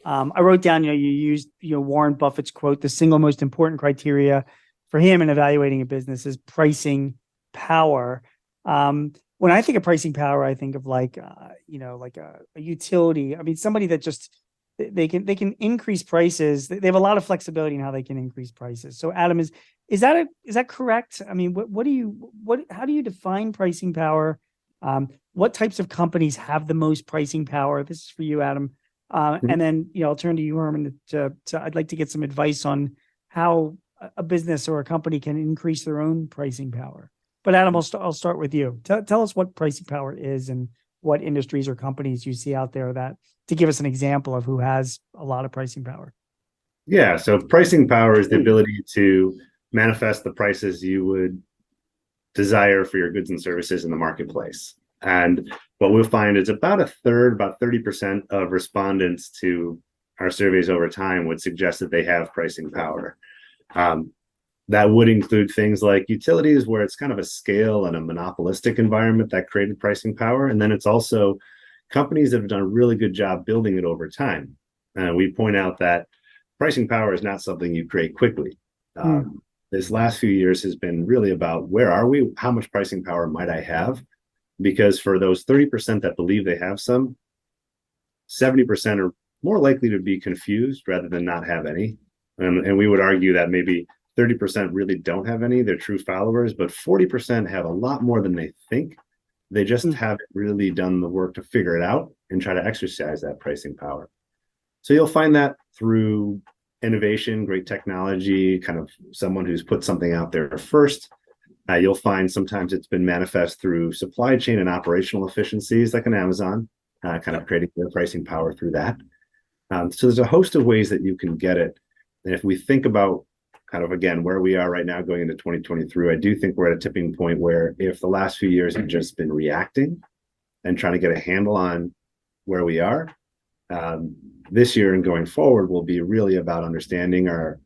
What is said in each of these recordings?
I wrote down, you used, Warren Buffett's quote, the single most important criteria for him in evaluating a business is pricing power. When I think of pricing power, I think of like a utility. I mean, somebody that just they can increase prices. They have a lot of flexibility in how they can increase prices. So, Adam, is that correct? I mean, how do you define pricing power? What types of companies have the most pricing power? This is for you, Adam. And then, I'll turn to you, Herman. I'd like to get some advice on how a business or a company can increase their own pricing power. But Adam, I'll start with you. Tell us what pricing power is and what industries or companies you see out there to give us an example of who has a lot of pricing power. Yeah, so pricing power is the ability to manifest the prices you would desire for your goods and services in the marketplace. And what we'll find is about 30% of respondents to our surveys over time would suggest that they have pricing power. That would include things like utilities, where it's kind of a scale and a monopolistic environment that created pricing power. And then it's also companies that have done a really good job building it over time. We point out that pricing power is not something you create quickly. This last few years has been really about where are we? How much pricing power might I have? Because for those 30% that believe they have some, 70% are more likely to be confused rather than not have any. And we would argue that maybe 30% really don't have any, they're true followers, but 40% have a lot more than they think. They just haven't really done the work to figure it out and try to exercise that pricing power. So you'll find that through innovation, great technology, kind of someone who's put something out there first. You'll find sometimes it's been manifest through supply chain and operational efficiencies, like an Amazon, kind of creating their pricing power through that. So there's a host of ways that you can get it. And if we think about kind of, again, where we are right now going into 2023, I do think we're at a tipping point where if the last few years have just been reacting and trying to get a handle on where we are, this year and going forward will be really about understanding our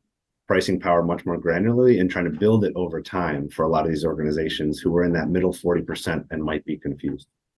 pricing power much more granularly and trying to build it over time for a lot of these organizations who are in that middle 40% and might be confused.